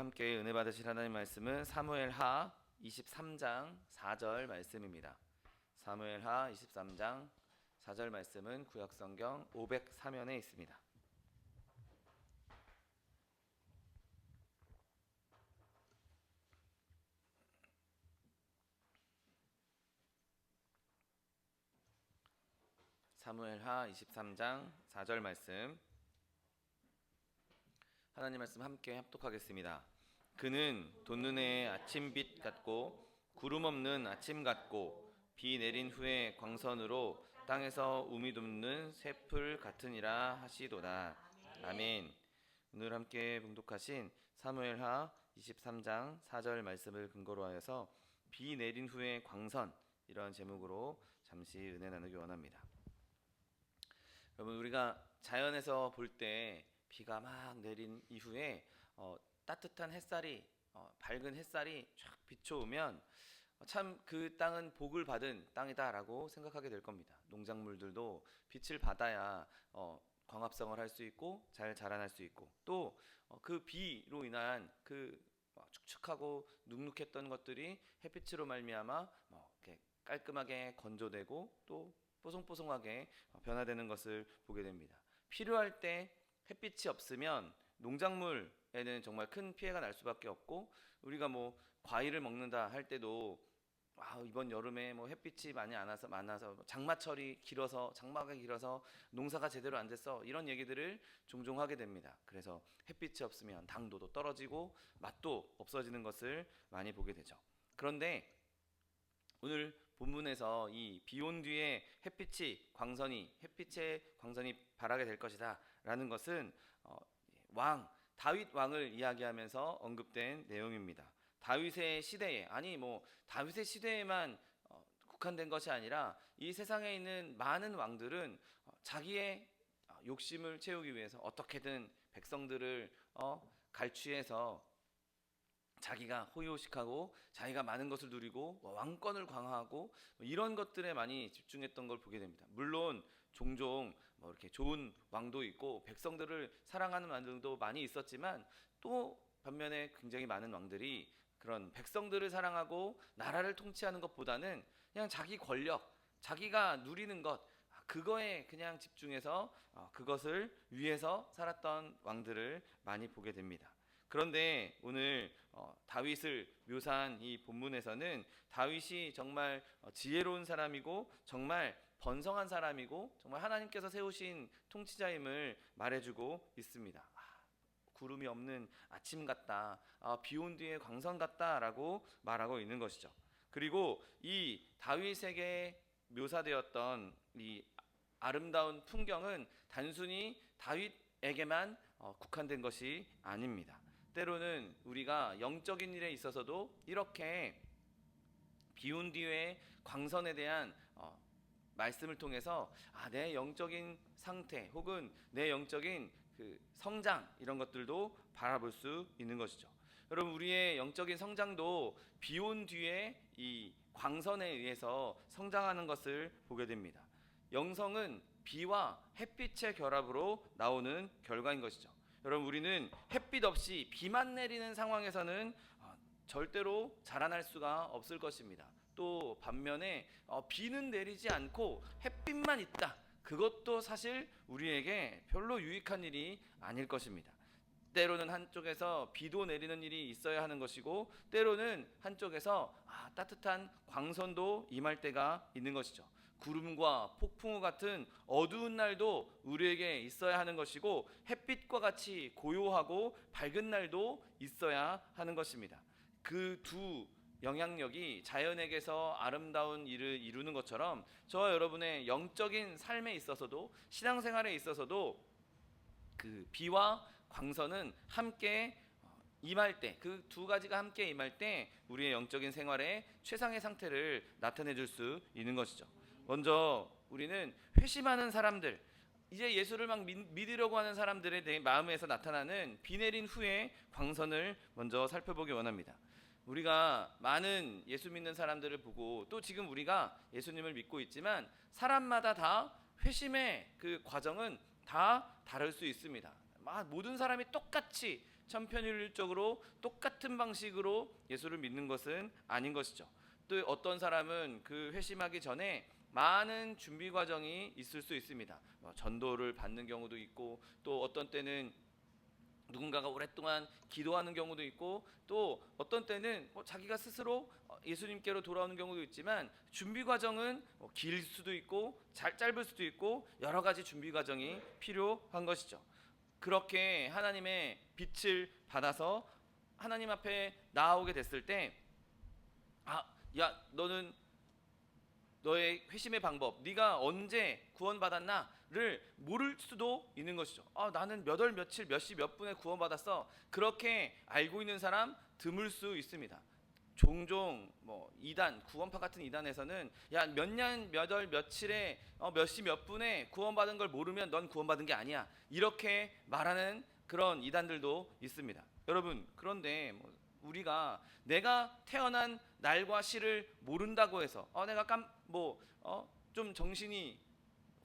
함께 은혜 받으실 하나님 말씀은 사무엘하 23장 4절 말씀입니다. 사무엘하 23장 4절 말씀은 구약성경 503면에 있습니다. 사무엘하 23장 4절 말씀, 하나님 말씀 함께 합독하겠습니다. 그는 돋는해의 아침빛 같고 구름 없는 아침 같고 비 내린 후에 광선으로 땅에서 우미 돋는 새풀 같으니라 하시도다. 아멘. 오늘 함께 봉독하신 사무엘하 23장 4절 말씀을 근거로 하여서 비 내린 후에 광선, 이런 제목으로 잠시 은혜 나누기 원합니다. 여러분, 우리가 자연에서 볼 때 비가 막 내린 이후에 따뜻한 햇살이 밝은 햇살이 쫙 비춰오면 참 그 땅은 복을 받은 땅이다라고 생각하게 될 겁니다. 농작물들도 빛을 받아야 광합성을 할 수 있고 잘 자라날 수 있고, 또 그 비로 인한 그 축축하고 눅눅했던 것들이 햇빛으로 말미암아 이렇게 깔끔하게 건조되고 또 뽀송뽀송하게 변화되는 것을 보게 됩니다. 필요할 때 햇빛이 없으면 농작물에는 정말 큰 피해가 날 수밖에 없고, 우리가 과일을 먹는다 할 때도 이번 여름에 햇빛이 많이 많아서 장마가 길어서 농사가 제대로 안 됐어, 이런 얘기들을 종종 하게 됩니다. 그래서 햇빛이 없으면 당도도 떨어지고 맛도 없어지는 것을 많이 보게 되죠. 그런데 오늘 본문에서 이 비 온 뒤에 햇빛의 광선이 바라게 될 것이다 라는 것은 다윗 왕을 이야기하면서 언급된 내용입니다. 다윗의 시대에, 다윗의 시대에만 국한된 것이 아니라 이 세상에 있는 많은 왕들은 자기의 욕심을 채우기 위해서 어떻게든 백성들을 갈취해서 자기가 호의호식하고 자기가 많은 것을 누리고 왕권을 강화하고 이런 것들에 많이 집중했던 걸 보게 됩니다. 물론 종종 이렇게 좋은 왕도 있고 백성들을 사랑하는 왕들도 많이 있었지만, 또 반면에 굉장히 많은 왕들이 그런 백성들을 사랑하고 나라를 통치하는 것보다는 그냥 자기 권력, 자기가 누리는 것, 그거에 그냥 집중해서 그것을 위해서 살았던 왕들을 많이 보게 됩니다. 그런데 오늘 다윗을 묘사한 이 본문에서는 다윗이 정말 지혜로운 사람이고 정말 번성한 사람이고 정말 하나님께서 세우신 통치자임을 말해주고 있습니다. 구름이 없는 아침 같다, 비 온 뒤에 광선 같다라고 말하고 있는 것이죠. 그리고 이 다윗에게 묘사되었던 이 아름다운 풍경은 단순히 다윗에게만 국한된 것이 아닙니다. 때로는 우리가 영적인 일에 있어서도 이렇게 비 온 뒤에 광선에 대한 말씀을 통해서 내 영적인 상태 혹은 내 영적인 그 성장, 이런 것들도 바라볼 수 있는 것이죠. 여러분, 우리의 영적인 성장도 비 온 뒤에 이 광선에 의해서 성장하는 것을 보게 됩니다. 영성은 비와 햇빛의 결합으로 나오는 결과인 것이죠. 여러분, 우리는 햇빛 없이 비만 내리는 상황에서는 절대로 자라날 수가 없을 것입니다. 또 반면에 비는 내리지 않고 햇빛만 있다, 그것도 사실 우리에게 별로 유익한 일이 아닐 것입니다. 때로는 한쪽에서 비도 내리는 일이 있어야 하는 것이고, 때로는 한쪽에서 따뜻한 광선도 임할 때가 있는 것이죠. 구름과 폭풍우 같은 어두운 날도 우리에게 있어야 하는 것이고, 햇빛과 같이 고요하고 밝은 날도 있어야 하는 것입니다. 그 두 영향력이 자연에게서 아름다운 일을 이루는 것처럼 저와 여러분의 영적인 삶에 있어서도, 신앙생활에 있어서도 그 비와 광선은 함께 임할 때, 그 두 가지가 함께 임할 때 우리의 영적인 생활에 최상의 상태를 나타내 줄 수 있는 것이죠. 먼저 우리는 회심하는 사람들, 이제 예수를 막 믿으려고 하는 사람들의 마음에서 나타나는 비 내린 후에 광선을 먼저 살펴보기 원합니다. 우리가 많은 예수 믿는 사람들을 보고, 또 지금 우리가 예수님을 믿고 있지만 사람마다 다 회심의 그 과정은 다 다를 수 있습니다. 모든 사람이 똑같이 천편일률적으로 똑같은 방식으로 예수를 믿는 것은 아닌 것이죠. 또 어떤 사람은 그 회심하기 전에 많은 준비 과정이 있을 수 있습니다. 전도를 받는 경우도 있고, 또 어떤 때는 누군가가 오랫동안 기도하는 경우도 있고, 또 어떤 때는 자기가 스스로 예수님께로 돌아오는 경우도 있지만, 준비 과정은 길 수도 있고 짧을 수도 있고 여러 가지 준비 과정이 필요한 것이죠. 그렇게 하나님의 빛을 받아서 하나님 앞에 나아오게 됐을 때, 야, 너는 너의 회심의 방법, 네가 언제 구원받았나를 모를 수도 있는 것이죠. 나는 몇 월 며칠 몇 시 몇 분에 구원받았어. 그렇게 알고 있는 사람 드물 수 있습니다. 종종 이단, 구원파 같은 이단에서는 야, 몇 년 몇 월 며칠에 몇 시 몇 분에 구원받은 걸 모르면 넌 구원받은 게 아니야, 이렇게 말하는 그런 이단들도 있습니다. 여러분, 그런데 우리가 내가 태어난 날과 시를 모른다고 해서 내가 좀 정신이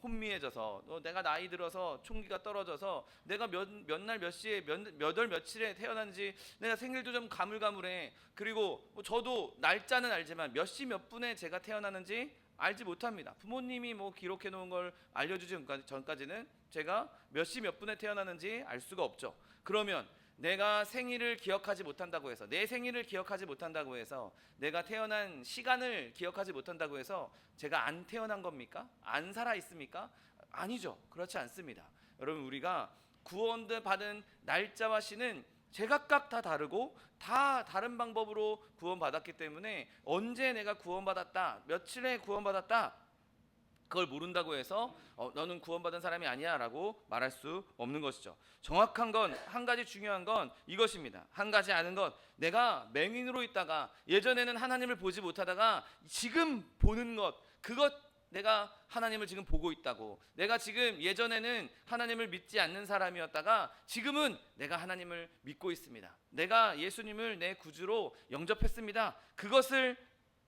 혼미해져서 내가 나이 들어서 총기가 떨어져서 내가 몇 날 몇 시에 몇 월 며칠에 태어난지 내가 생일도 좀 가물가물해. 그리고 저도 날짜는 알지만 몇 시 몇 분에 제가 태어나는지 알지 못합니다. 부모님이 기록해 놓은 걸 알려주지 전까지는 제가 몇 시 몇 분에 태어나는지 알 수가 없죠. 그러면 내가 생일을 기억하지 못한다고 해서, 내 생일을 기억하지 못한다고 해서, 내가 태어난 시간을 기억하지 못한다고 해서 제가 안 태어난 겁니까? 안 살아 있습니까? 아니죠. 그렇지 않습니다. 여러분, 우리가 구원받은 날짜와 시는 제각각 다 다르고 다 다른 방법으로 구원받았기 때문에 언제 내가 구원받았다, 며칠에 구원받았다, 그걸 모른다고 해서 너는 구원받은 사람이 아니야 라고 말할 수 없는 것이죠. 정확한 건, 한 가지 중요한 건 이것입니다. 한 가지 아는 것, 내가 맹인으로 있다가 예전에는 하나님을 보지 못하다가 지금 보는 것, 그것, 내가 하나님을 지금 보고 있다고. 내가 지금 예전에는 하나님을 믿지 않는 사람이었다가 지금은 내가 하나님을 믿고 있습니다. 내가 예수님을 내 구주로 영접했습니다. 그것을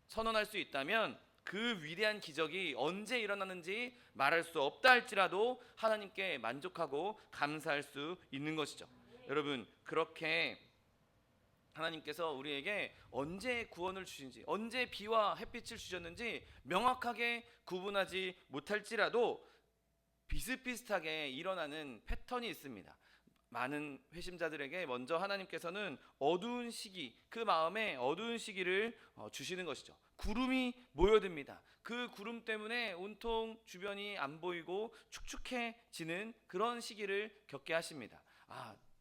선언할 수 있다면 그 위대한 기적이 언제 일어나는지 말할 수 없다 할지라도 하나님께 만족하고 감사할 수 있는 것이죠. 여러분, 그렇게 하나님께서 우리에게 언제 구원을 주신지, 언제 비와 햇빛을 주셨는지 명확하게 구분하지 못할지라도 비슷비슷하게 일어나는 패턴이 있습니다. 많은 회심자들에게 먼저 하나님께서는 어두운 시기, 그 마음에 어두운 시기를 주시는 것이죠. 구름이 모여듭니다. 그 구름 때문에 온통 주변이 안 보이고 축축해지는 그런 시기를 겪게 하십니다.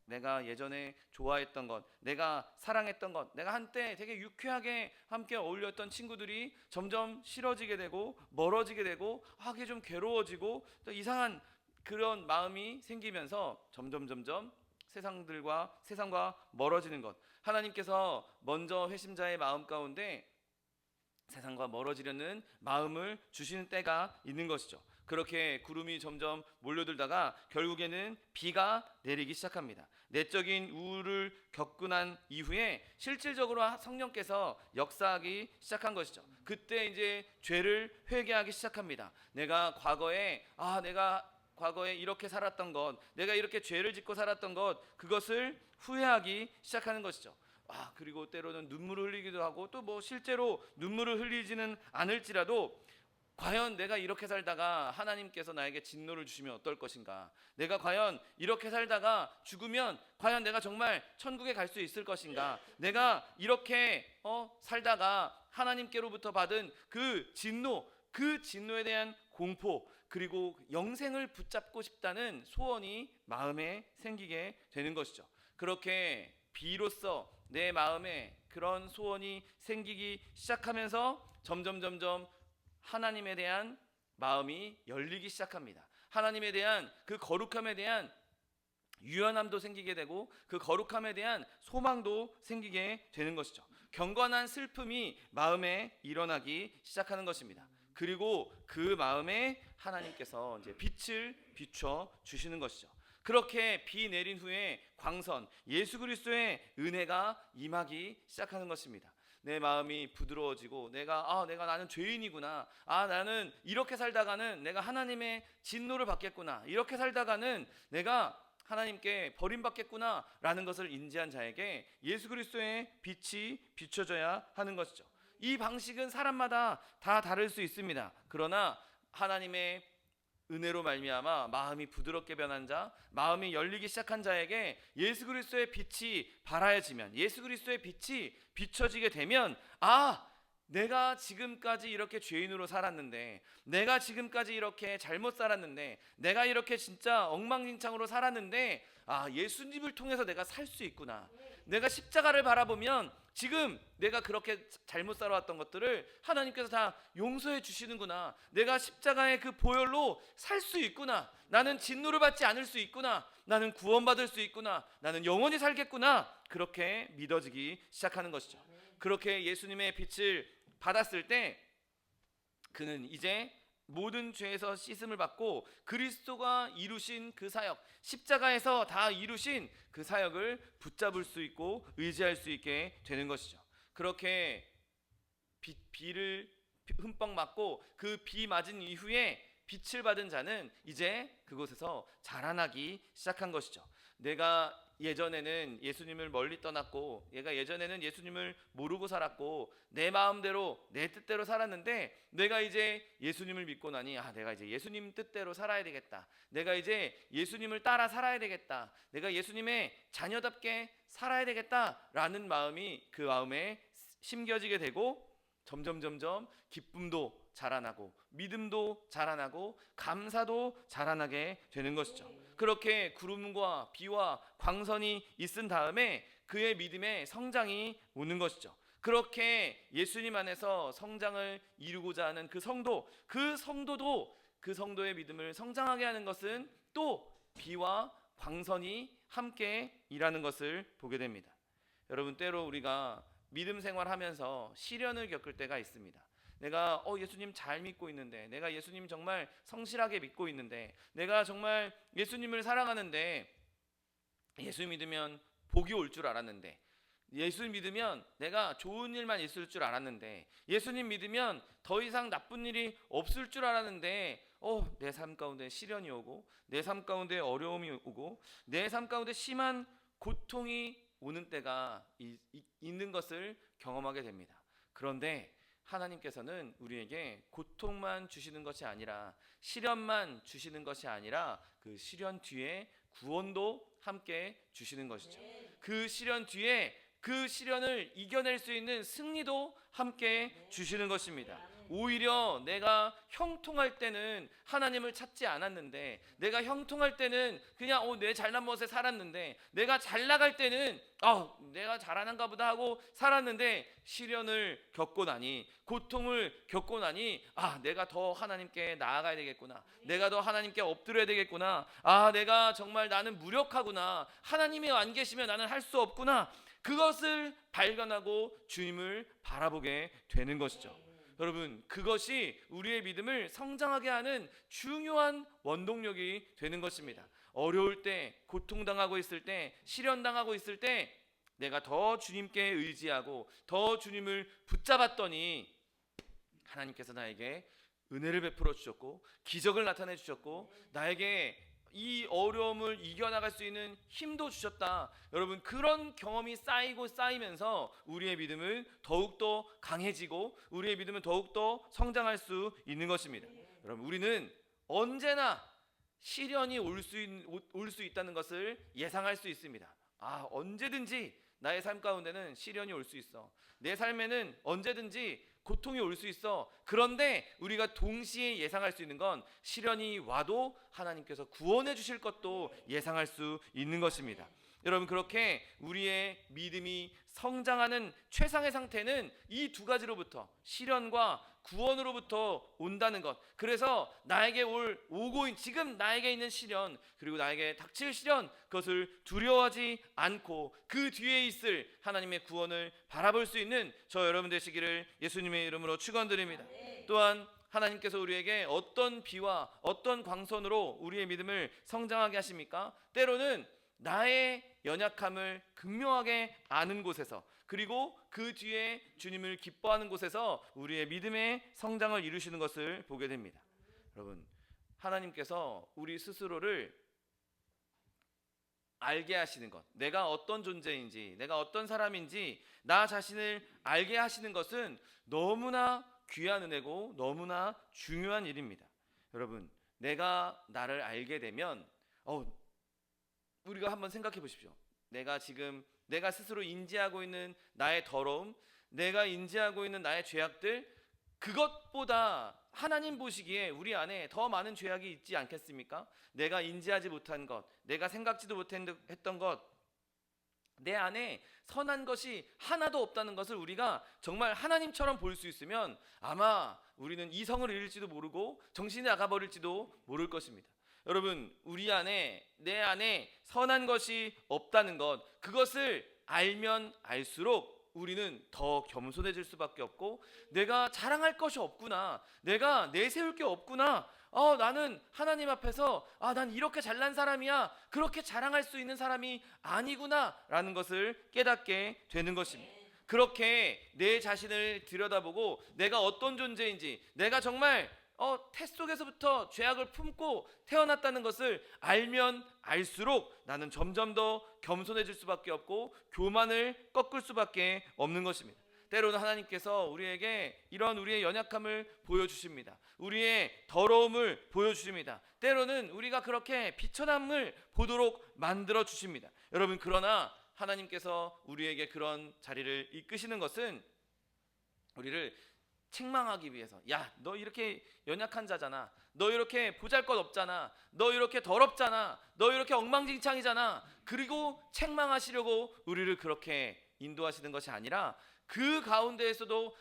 내가 예전에 좋아했던 것, 내가 사랑했던 것, 내가 한때 되게 유쾌하게 함께 어울렸던 친구들이 점점 싫어지게 되고 멀어지게 되고 그게 좀 괴로워지고 또 이상한 그런 마음이 생기면서 점점 세상과 멀어지는 것. 하나님께서 먼저 회심자의 마음 가운데 세상과 멀어지려는 마음을 주시는 때가 있는 것이죠. 그렇게 구름이 점점 몰려들다가 결국에는 비가 내리기 시작합니다. 내적인 우울을 겪고 난 이후에 실질적으로 성령께서 역사하기 시작한 것이죠. 그때 이제 죄를 회개하기 시작합니다. 내가 과거에 이렇게 살았던 것, 내가 이렇게 죄를 짓고 살았던 것, 그것을 후회하기 시작하는 것이죠. 그리고 때로는 눈물을 흘리기도 하고, 또 실제로 눈물을 흘리지는 않을지라도 과연 내가 이렇게 살다가 하나님께서 나에게 진노를 주시면 어떨 것인가, 내가 과연 이렇게 살다가 죽으면 과연 내가 정말 천국에 갈 수 있을 것인가, 내가 이렇게 살다가 하나님께로부터 받은 그 진노에 대한 공포, 그리고 영생을 붙잡고 싶다는 소원이 마음에 생기게 되는 것이죠. 그렇게 비로소 내 마음에 그런 소원이 생기기 시작하면서 점점 하나님에 대한 마음이 열리기 시작합니다. 하나님에 대한 그 거룩함에 대한 유연함도 생기게 되고, 그 거룩함에 대한 소망도 생기게 되는 것이죠. 경건한 슬픔이 마음에 일어나기 시작하는 것입니다. 그리고 그 마음에 하나님께서 이제 빛을 비춰 주시는 것이죠. 그렇게 비 내린 후에 광선, 예수 그리스도의 은혜가 임하기 시작하는 것입니다. 내 마음이 부드러워지고 나는 죄인이구나, 나는 이렇게 살다가는 내가 하나님의 진노를 받겠구나, 이렇게 살다가는 내가 하나님께 버림받겠구나라는 것을 인지한 자에게 예수 그리스도의 빛이 비춰져야 하는 것이죠. 이 방식은 사람마다 다 다를 수 있습니다. 그러나 하나님의 은혜로 말미암아 마음이 부드럽게 변한 자, 마음이 열리기 시작한 자에게 예수 그리스도의 빛이 발하여지면, 예수 그리스도의 빛이 비춰지게 되면, 내가 지금까지 이렇게 죄인으로 살았는데, 내가 지금까지 이렇게 잘못 살았는데, 내가 이렇게 진짜 엉망진창으로 살았는데, 예수님을 통해서 내가 살 수 있구나. 내가 십자가를 바라보면 지금 내가 그렇게 잘못 살아왔던 것들을 하나님께서 다 용서해 주시는구나. 내가 십자가의 그 보혈로 살 수 있구나. 나는 진노를 받지 않을 수 있구나. 나는 구원받을 수 있구나. 나는 영원히 살겠구나. 그렇게 믿어지기 시작하는 것이죠. 그렇게 예수님의 빛을 받았을 때 그는 이제 모든 죄에서 씻음을 받고 그리스도가 이루신 그 사역, 십자가에서 다 이루신 그 사역을 붙잡을 수 있고 의지할 수 있게 되는 것이죠. 그렇게 비를 흠뻑 맞고 그 비 맞은 이후에 빛을 받은 자는 이제 그곳에서 자라나기 시작한 것이죠. 내가 예전에는 예수님을 멀리 떠났고, 내가 예전에는 예수님을 모르고 살았고, 내 마음대로 내 뜻대로 살았는데, 내가 이제 예수님을 믿고 나니 내가 이제 예수님 뜻대로 살아야 되겠다. 내가 이제 예수님을 따라 살아야 되겠다. 내가 예수님의 자녀답게 살아야 되겠다라는 마음이 그 마음에 심겨지게 되고, 점점 기쁨도 자라나고 믿음도 자라나고 감사도 자라나게 되는 것이죠. 그렇게 구름과 비와 광선이 있은 다음에 그의 믿음의 성장이 오는 것이죠. 그렇게 예수님 안에서 성장을 이루고자 하는 그 성도도 그 성도의 믿음을 성장하게 하는 것은 또 비와 광선이 함께 일하는 것을 보게 됩니다. 여러분, 때로 우리가 믿음 생활하면서 시련을 겪을 때가 있습니다. 내가 예수님 잘 믿고 있는데, 내가 예수님 정말 성실하게 믿고 있는데, 내가 정말 예수님을 사랑하는데, 예수 믿으면 복이 올 줄 알았는데, 예수 믿으면 내가 좋은 일만 있을 줄 알았는데, 예수님 믿으면 더 이상 나쁜 일이 없을 줄 알았는데, 내 삶 가운데 시련이 오고, 내 삶 가운데 어려움이 오고, 내 삶 가운데 심한 고통이 오는 때가 있는 것을 경험하게 됩니다. 그런데 하나님께서는 우리에게 고통만 주시는 것이 아니라, 시련만 주시는 것이 아니라 그 시련 뒤에 구원도 함께 주시는 것이죠. 그 시련 뒤에 그 시련을 이겨낼 수 있는 승리도 함께 주시는 것입니다. 오히려 내가 형통할 때는 하나님을 찾지 않았는데, 내가 형통할 때는 그냥 내 잘난 멋에 살았는데, 내가 잘 나갈 때는 내가 잘하는가 보다 하고 살았는데, 시련을 겪고 나니, 고통을 겪고 나니 내가 더 하나님께 나아가야 되겠구나, 내가 더 하나님께 엎드려야 되겠구나, 내가 정말 나는 무력하구나, 하나님이 안 계시면 나는 할 수 없구나, 그것을 발견하고 주님을 바라보게 되는 것이죠. 여러분, 그것이 우리의 믿음을 성장하게 하는 중요한 원동력이 되는 것입니다. 어려울 때, 고통당하고 있을 때, 시련당하고 있을 때 내가 더 주님께 의지하고 더 주님을 붙잡았더니 하나님께서 나에게 은혜를 베풀어 주셨고 기적을 나타내 주셨고 나에게 이 어려움을 이겨나갈 수 있는 힘도 주셨다. 여러분, 그런 경험이 쌓이면서 우리의 믿음은 더욱더 강해지고 우리의 믿음은 더욱더 성장할 수 있는 것입니다. 여러분, 우리는 언제나 시련이 올 수 있다는 것을 예상할 수 있습니다. 언제든지 나의 삶 가운데는 시련이 올 수 있어. 내 삶에는 언제든지 고통이 올 수 있어. 그런데 우리가 동시에 예상할 수 있는 건 시련이 와도 하나님께서 구원해 주실 것도 예상할 수 있는 것입니다. 여러분, 그렇게 우리의 믿음이 성장하는 최상의 상태는 이 두 가지로부터, 시련과 구원으로부터 온다는 것. 그래서 나에게 지금 나에게 있는 시련, 그리고 나에게 닥칠 시련, 그것을 두려워하지 않고 그 뒤에 있을 하나님의 구원을 바라볼 수 있는 저 여러분 되시기를 예수님의 이름으로 축원드립니다. 또한 하나님께서 우리에게 어떤 비와 어떤 광선으로 우리의 믿음을 성장하게 하십니까? 때로는 나의 연약함을 극명하게 아는 곳에서, 그리고 그 뒤에 주님을 기뻐하는 곳에서 우리의 믿음의 성장을 이루시는 것을 보게 됩니다. 여러분, 하나님께서 우리 스스로를 알게 하시는 것, 내가 어떤 존재인지, 내가 어떤 사람인지 나 자신을 알게 하시는 것은 너무나 귀한 은혜고 너무나 중요한 일입니다. 여러분, 내가 나를 알게 되면 우리가 한번 생각해 보십시오. 내가 스스로 인지하고 있는 나의 더러움, 내가 인지하고 있는 나의 죄악들, 그것보다 하나님 보시기에 우리 안에 더 많은 죄악이 있지 않겠습니까? 내가 인지하지 못한 것, 내가 생각지도 못했던 것, 내 안에 선한 것이 하나도 없다는 것을 우리가 정말 하나님처럼 볼 수 있으면 아마 우리는 이성을 잃을지도 모르고 정신이 나가버릴지도 모를 것입니다. 여러분, 내 안에 선한 것이 없다는 것, 그것을 알면 알수록 우리는 더 겸손해질 수밖에 없고, 내가 자랑할 것이 없구나, 내가 내세울 게 없구나, 나는 하나님 앞에서 난 이렇게 잘난 사람이야, 그렇게 자랑할 수 있는 사람이 아니구나 라는 것을 깨닫게 되는 것입니다. 그렇게 내 자신을 들여다보고 내가 어떤 존재인지, 내가 정말 태 속에서부터 죄악을 품고 태어났다는 것을 알면 알수록 나는 점점 더 겸손해질 수밖에 없고 교만을 꺾을 수밖에 없는 것입니다. 때로는 하나님께서 우리에게 이런 우리의 연약함을 보여주십니다. 우리의 더러움을 보여주십니다. 때로는 우리가 그렇게 비천함을 보도록 만들어 주십니다. 여러분, 그러나 하나님께서 우리에게 그런 자리를 이끄시는 것은 우리를 책망하기 위해서, 야, 너 이렇게 연약한 자잖아, 너 이렇게 보잘것없잖아, 너 이렇게 더럽잖아, 너 이렇게 엉망진창이잖아, 그리고 책망하시려고 우리를 그렇게 인도하시는 것이 아니라 그 가운데에서도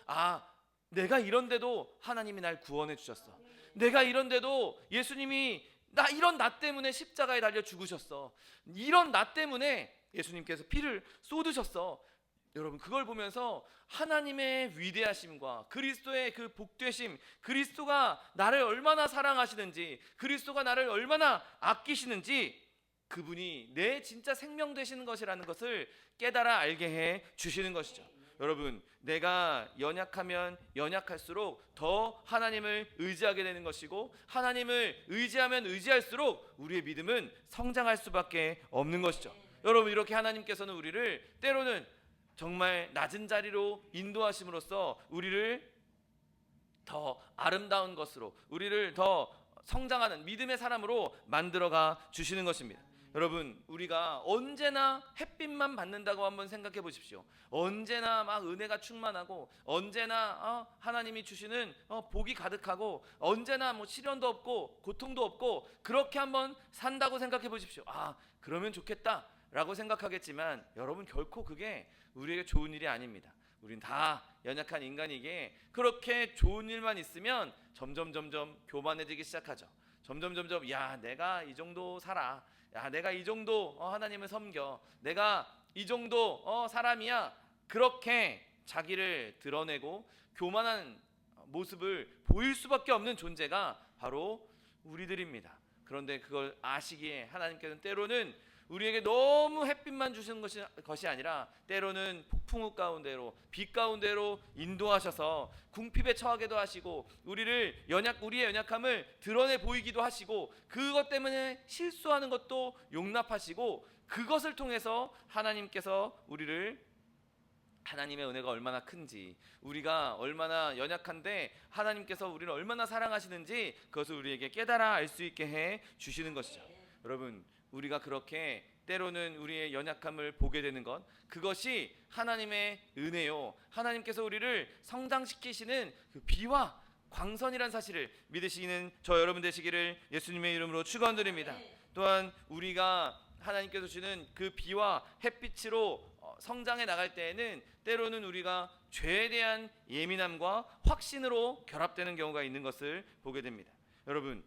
내가 이런데도 하나님이 날 구원해 주셨어, 내가 이런데도 예수님이 이런 나 때문에 십자가에 달려 죽으셨어, 이런 나 때문에 예수님께서 피를 쏟으셨어. 여러분, 그걸 보면서 하나님의 위대하심과 그리스도의 그 복되심, 그리스도가 나를 얼마나 사랑하시는지, 그리스도가 나를 얼마나 아끼시는지, 그분이 내 진짜 생명 되시는 것이라는 것을 깨달아 알게 해 주시는 것이죠. 여러분, 내가 연약하면 연약할수록 더 하나님을 의지하게 되는 것이고, 하나님을 의지하면 의지할수록 우리의 믿음은 성장할 수밖에 없는 것이죠. 여러분, 이렇게 하나님께서는 우리를 때로는 정말 낮은 자리로 인도하심으로써 우리를 더 아름다운 것으로, 우리를 더 성장하는 믿음의 사람으로 만들어가 주시는 것입니다. 여러분, 우리가 언제나 햇빛만 받는다고 한번 생각해 보십시오. 언제나 막 은혜가 충만하고, 언제나 하나님이 주시는 복이 가득하고, 언제나 시련도 없고 고통도 없고, 그렇게 한번 산다고 생각해 보십시오. 그러면 좋겠다 라고 생각하겠지만, 여러분, 결코 그게 우리에게 좋은 일이 아닙니다. 우린 다 연약한 인간이기에 그렇게 좋은 일만 있으면 점점 교만해지기 시작하죠. 점점 내가 이 정도 살아, 내가 이 정도 하나님을 섬겨, 내가 이 정도 사람이야, 그렇게 자기를 드러내고 교만한 모습을 보일 수밖에 없는 존재가 바로 우리들입니다. 그런데 그걸 아시기에 하나님께서는 때로는 우리에게 너무 햇빛만 주시는 것이 아니라 때로는 폭풍우 가운데로, 빛 가운데로 인도하셔서 궁핍에 처하게도 하시고, 우리의 연약함을 드러내 보이기도 하시고, 그것 때문에 실수하는 것도 용납하시고, 그것을 통해서 하나님께서 하나님의 은혜가 얼마나 큰지, 우리가 얼마나 연약한데 하나님께서 우리를 얼마나 사랑하시는지, 그것을 우리에게 깨달아 알 수 있게 해 주시는 것이죠. 여러분, 우리가 그렇게 때로는 우리의 연약함을 보게 되는 것, 그것이 하나님의 은혜요, 하나님께서 우리를 성장시키시는 그 비와 광선이란 사실을 믿으시는 저 여러분 되시기를 예수님의 이름으로 축원드립니다. 또한 우리가 하나님께서 주시는 그 비와 햇빛으로 성장해 나갈 때에는 때로는 우리가 죄에 대한 예민함과 확신으로 결합되는 경우가 있는 것을 보게 됩니다. 여러분,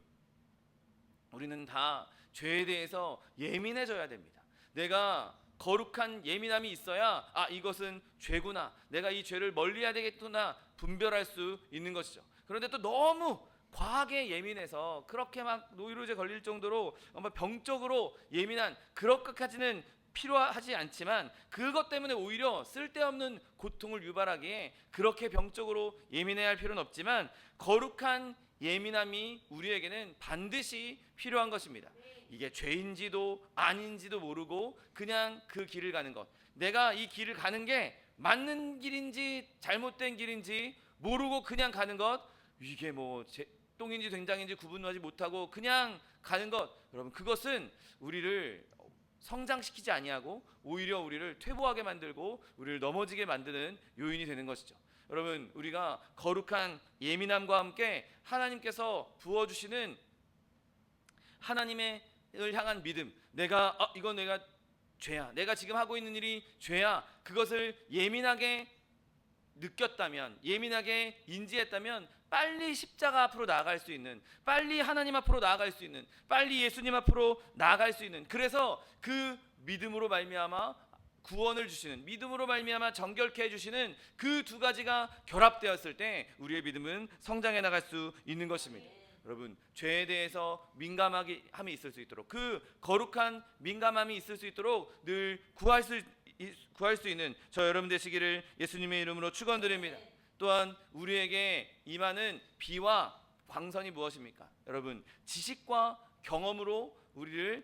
우리는 다 죄에 대해서 예민해져야 됩니다. 내가 거룩한 예민함이 있어야 이것은 죄구나, 내가 이 죄를 멀리해야 되겠구나 분별할 수 있는 것이죠. 그런데 또 너무 과하게 예민해서 그렇게 막 노이로제 걸릴 정도로 병적으로 예민한 그런 것까지는 필요하지 않지만, 그것 때문에 오히려 쓸데없는 고통을 유발하기에 그렇게 병적으로 예민해야 할 필요는 없지만, 거룩한 예민함이 우리에게는 반드시 필요한 것입니다. 이게 죄인지도 아닌지도 모르고 그냥 그 길을 가는 것, 내가 이 길을 가는 게 맞는 길인지 잘못된 길인지 모르고 그냥 가는 것, 이게 뭐 똥인지 된장인지 구분하지 못하고 그냥 가는 것, 여러분 그것은 우리를 성장시키지 아니하고 오히려 우리를 퇴보하게 만들고 우리를 넘어지게 만드는 요인이 되는 것이죠. 여러분, 우리가 거룩한 예민함과 함께 하나님께서 부어주시는 하나님을 향한 믿음, 이건 내가 죄야, 내가 지금 하고 있는 일이 죄야, 그것을 예민하게 느꼈다면, 예민하게 인지했다면 빨리 십자가 앞으로 나아갈 수 있는, 빨리 하나님 앞으로 나아갈 수 있는, 빨리 예수님 앞으로 나아갈 수 있는, 그래서 그 믿음으로 말미암아 구원을 주시는, 믿음으로 말미암아 정결케 해주시는 그 두 가지가 결합되었을 때 우리의 믿음은 성장해 나갈 수 있는 것입니다. 여러분, 죄에 대해서 민감함이 있을 수 있도록, 그 거룩한 민감함이 있을 수 있도록 늘 구할 수 있는 저 여러분 되시기를 예수님의 이름으로 축원드립니다. 또한 우리에게 임하는 비와 광선이 무엇입니까? 여러분, 지식과 경험으로 우리를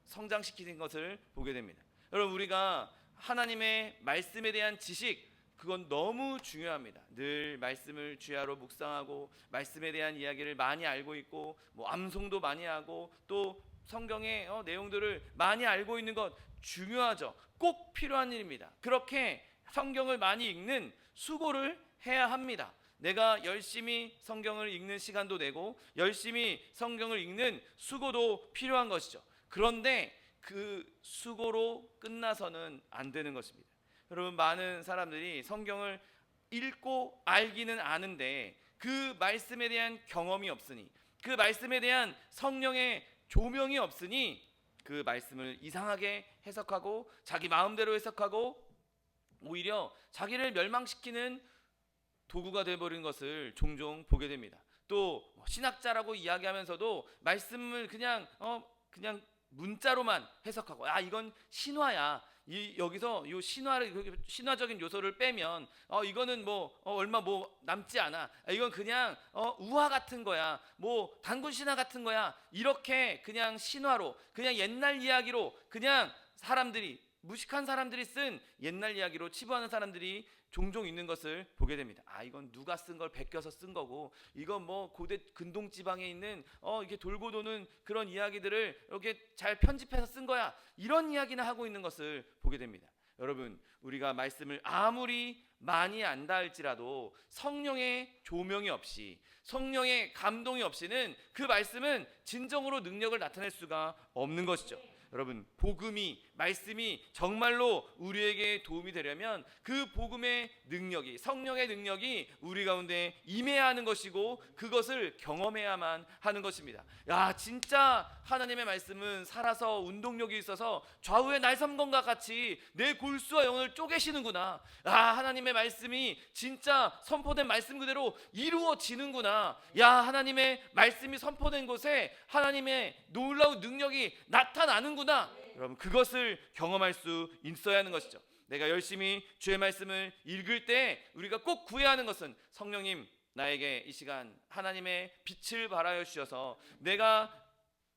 성장시키는 것을 보게 됩니다. 여러분, 우리가 하나님의 말씀에 대한 지식, 그건 너무 중요합니다. 늘 말씀을 주야로 묵상하고 말씀에 대한 이야기를 많이 알고 있고 뭐 암송도 많이 하고 또 성경의 내용들을 많이 알고 있는 것 중요하죠. 꼭 필요한 일입니다. 그렇게 성경을 많이 읽는 수고를 해야 합니다. 내가 열심히 성경을 읽는 시간도 내고 열심히 성경을 읽는 수고도 필요한 것이죠. 그런데 그 수고로 끝나서는 안 되는 것입니다. 여러분, 많은 사람들이 성경을 읽고 알기는 아는데 그 말씀에 대한 경험이 없으니, 그 말씀에 대한 성령의 조명이 없으니 그 말씀을 이상하게 해석하고 자기 마음대로 해석하고 오히려 자기를 멸망시키는 도구가 되어버린 것을 종종 보게 됩니다. 또 신학자라고 이야기하면서도 말씀을 그냥 문자로만 해석하고, 이건 신화야, 여기서 요 신화적인 요소를 빼면 이거는 얼마 남지 않아, 이건 그냥 우화 같은 거야, 단군 신화 같은 거야, 이렇게 그냥 신화로, 그냥 옛날 이야기로, 그냥 무식한 사람들이 쓴 옛날 이야기로 치부하는 사람들이 종종 있는 것을 보게 됩니다. 이건 누가 쓴 걸 베껴서 쓴 거고, 이건 고대 근동 지방에 있는 이렇게 돌고 도는 그런 이야기들을 이렇게 잘 편집해서 쓴 거야, 이런 이야기나 하고 있는 것을 보게 됩니다. 여러분, 우리가 말씀을 아무리 많이 안다 할지라도 성령의 조명이 없이, 성령의 감동이 없이는 그 말씀은 진정으로 능력을 나타낼 수가 없는 것이죠. 여러분, 말씀이 정말로 우리에게 도움이 되려면 그 복음의 능력이, 성령의 능력이 우리 가운데 임해야 하는 것이고 그것을 경험해야만 하는 것입니다. 진짜 하나님의 말씀은 살아서 운동력이 있어서 좌우의 날섬검과 같이 내 골수와 영을 쪼개시는구나. 하나님의 말씀이 진짜 선포된 말씀 그대로 이루어지는구나. 하나님의 말씀이 선포된 곳에 하나님의 놀라운 능력이 나타나는구나. 여러분, 그것을 경험할 수 있어야 하는 것이죠. 내가 열심히 주의 말씀을 읽을 때 우리가 꼭 구해야 하는 것은, 성령님, 나에게 이 시간 하나님의 빛을 발하여 주셔서 내가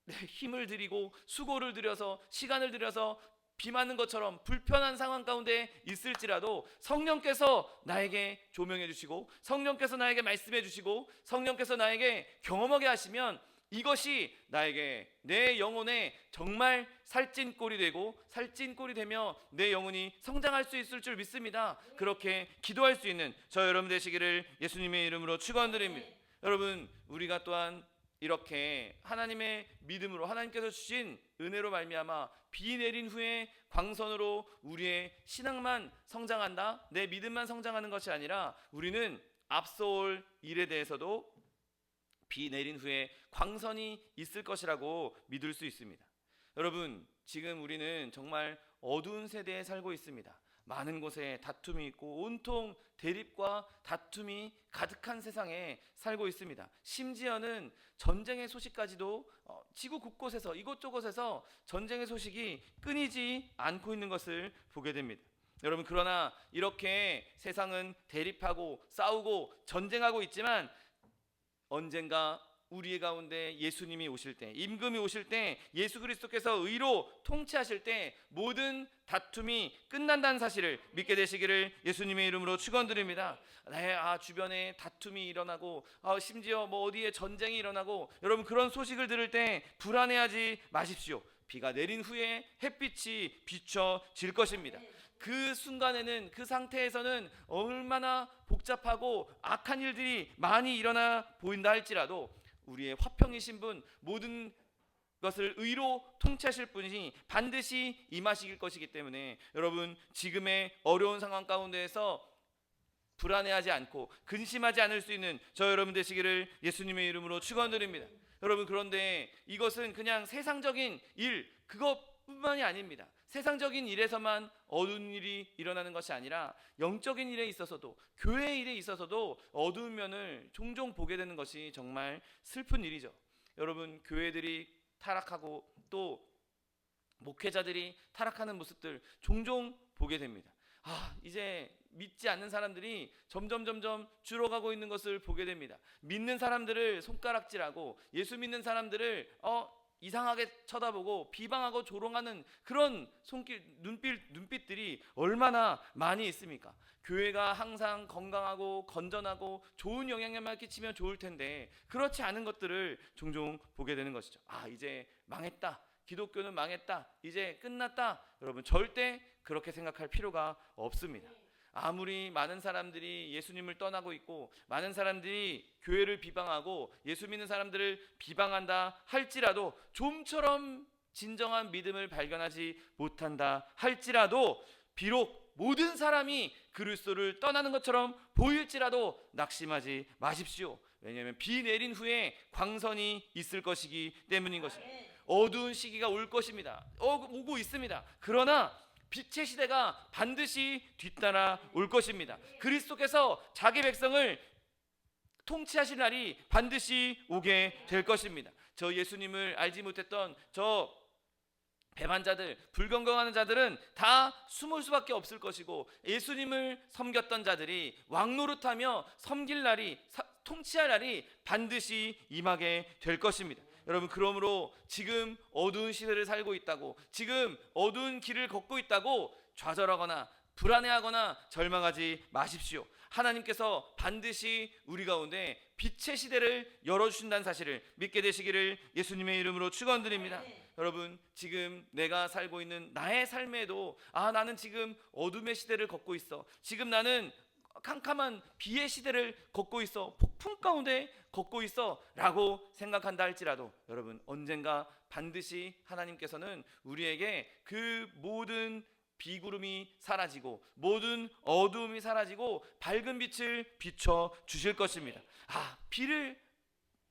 힘을 들이고 수고를 들여서 시간을 들여서 비 맞는 것처럼 불편한 상황 가운데 있을지라도 성령께서 나에게 조명해 주시고 성령께서 나에게 말씀해 주시고 성령께서 나에게 경험하게 하시면 이것이 나에게, 내 영혼에 정말 살찐꼴이 되고 살찐꼴이 되며 내 영혼이 성장할 수 있을 줄 믿습니다. 그렇게 기도할 수 있는 저 여러분 되시기를 예수님의 이름으로 축원드립니다. 여러분, 우리가 또한 이렇게 하나님의 믿음으로, 하나님께서 주신 은혜로 말미암아 비 내린 후에 광선으로 우리의 신앙만 성장한다, 내 믿음만 성장하는 것이 아니라 우리는 앞서올 일에 대해서도 비 내린 후에 광선이 있을 것이라고 믿을 수 있습니다. 여러분, 지금 우리는 정말 어두운 세대에 살고 있습니다. 많은 곳에 다툼이 있고 온통 대립과 다툼이 가득한 세상에 살고 있습니다. 심지어는 전쟁의 소식까지도 지구 곳곳에서, 이곳저곳에서 전쟁의 소식이 끊이지 않고 있는 것을 보게 됩니다. 여러분, 그러나 이렇게 세상은 대립하고 싸우고 전쟁하고 있지만 언젠가 우리 가운데 예수님이 오실 때, 임금이 오실 때, 예수 그리스도께서 의로 통치하실 때 모든 다툼이 끝난다는 사실을 믿게 되시기를 예수님의 이름으로 축원드립니다. 네, 주변에 다툼이 일어나고 심지어 뭐 어디에 전쟁이 일어나고, 여러분 그런 소식을 들을 때 불안해하지 마십시오. 비가 내린 후에 햇빛이 비춰질 것입니다. 그 순간에는, 그 상태에서는 얼마나 복잡하고 악한 일들이 많이 일어나 보인다 할지라도 우리의 화평이신 분, 모든 것을 의로 통치하실 분이 반드시 임하실 것이기 때문에 여러분 지금의 어려운 상황 가운데에서 불안해하지 않고 근심하지 않을 수 있는 저 여러분 되시기를 예수님의 이름으로 축원드립니다. 여러분 그런데 이것은 그냥 세상적인 일 그것뿐만이 아닙니다. 세상적인 일에서만 어두운 일이 일어나는 것이 아니라 영적인 일에 있어서도, 교회 일에 있어서도 어두운 면을 종종 보게 되는 것이 정말 슬픈 일이죠. 여러분 교회들이 타락하고 또 목회자들이 타락하는 모습들 종종 보게 됩니다. 이제 믿지 않는 사람들이 점점 줄어가고 있는 것을 보게 됩니다. 믿는 사람들을 손가락질하고 예수 믿는 사람들을 이상하게 쳐다보고 비방하고 조롱하는 그런 눈빛들이 얼마나 많이 있습니까? 교회가 항상 건강하고 건전하고 좋은 영향력만 끼치면 좋을 텐데 그렇지 않은 것들을 종종 보게 되는 것이죠. 이제 망했다, 기독교는 망했다, 이제 끝났다. 여러분 절대 그렇게 생각할 필요가 없습니다. 아무리 많은 사람들이 예수님을 떠나고 있고 많은 사람들이 교회를 비방하고 예수 믿는 사람들을 비방한다 할지라도, 좀처럼 진정한 믿음을 발견하지 못한다 할지라도, 비록 모든 사람이 그리스도를 떠나는 것처럼 보일지라도 낙심하지 마십시오. 왜냐하면 비 내린 후에 광선이 있을 것이기 때문인 것입니다. 어두운 시기가 올 것입니다. 오고 있습니다. 그러나 빛의 시대가 반드시 뒤따라 올 것입니다. 그리스도께서 자기 백성을 통치하실 날이 반드시 오게 될 것입니다. 저 예수님을 알지 못했던 저 배반자들, 불경건하는 자들은 다 숨을 수밖에 없을 것이고, 예수님을 섬겼던 자들이 왕노릇하며 섬길 날이, 통치할 날이 반드시 임하게 될 것입니다. 여러분 그러므로 지금 어두운 시대를 살고 있다고, 지금 어두운 길을 걷고 있다고 좌절하거나 불안해하거나 절망하지 마십시오. 하나님께서 반드시 우리 가운데 빛의 시대를 열어주신다는 사실을 믿게 되시기를 예수님의 이름으로 축원드립니다. 여러분 지금 내가 살고 있는 나의 삶에도 나는 지금 어둠의 시대를 걷고 있어, 지금 나는 캄캄한 비의 시대를 걷고 있어, 폭풍 가운데 걷고 있어 라고 생각한다 할지라도, 여러분 언젠가 반드시 하나님께서는 우리에게 그 모든 비구름이 사라지고 모든 어두움이 사라지고 밝은 빛을 비춰 주실 것입니다.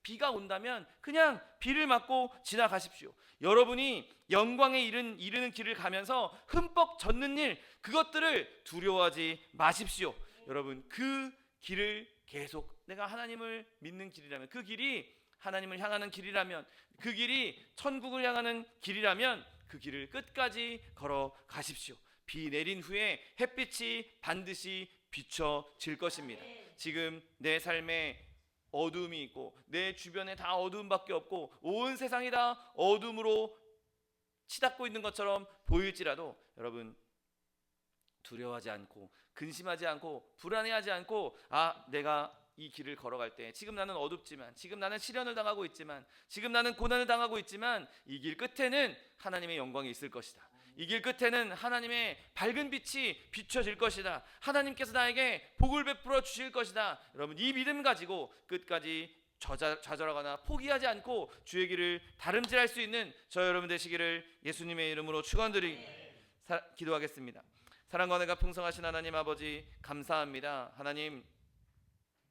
비가 온다면 그냥 비를 맞고 지나가십시오. 여러분이 영광에 이르는 길을 가면서 흠뻑 젖는 일, 그것들을 두려워하지 마십시오. 여러분 그 길을 계속, 내가 하나님을 믿는 길이라면, 그 길이 하나님을 향하는 길이라면, 그 길이 천국을 향하는 길이라면 그 길을 끝까지 걸어가십시오. 비 내린 후에 햇빛이 반드시 비춰질 것입니다. 지금 내 삶에 어두움이 있고 내 주변에 다 어두움밖에 없고 온 세상이 다 어둠으로 치닫고 있는 것처럼 보일지라도, 여러분 두려워하지 않고 근심하지 않고 불안해하지 않고, 내가 이 길을 걸어갈 때 지금 나는 어둡지만, 지금 나는 시련을 당하고 있지만, 지금 나는 고난을 당하고 있지만 이 길 끝에는 하나님의 영광이 있을 것이다. 이 길 끝에는 하나님의 밝은 빛이 비춰질 것이다. 하나님께서 나에게 복을 베풀어 주실 것이다. 여러분 이 믿음 가지고 끝까지 좌절하거나 포기하지 않고 주의 길을 다름질할 수 있는 저 여러분 되시기를 예수님의 이름으로 축원드리고 기도하겠습니다. 사랑과 은혜가 풍성하신 하나님 아버지, 감사합니다. 하나님,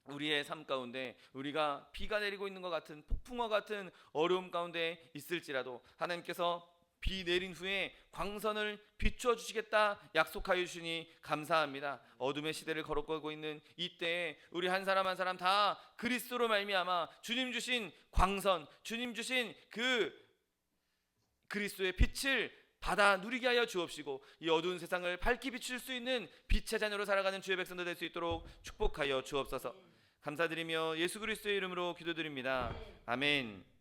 우리의 삶 가운데 우리가 비가 내리고 있는 것 같은, 폭풍과 같은 어려움 가운데 있을지라도 하나님께서 비 내린 후에 광선을 비추어 주시겠다 약속하여 주시니 감사합니다. 어둠의 시대를 걸어가고 있는 이때에 우리 한 사람 한 사람 다 그리스도로 말미암아 주님 주신 광선, 주님 주신 그 그리스도의 빛을 받아 누리게 하여 주옵시고, 이 어두운 세상을 밝히 비출 수 있는 빛의 자녀로 살아가는 주의 백성들 될 수 있도록 축복하여 주옵소서. 감사드리며 예수 그리스도의 이름으로 기도드립니다. 아멘.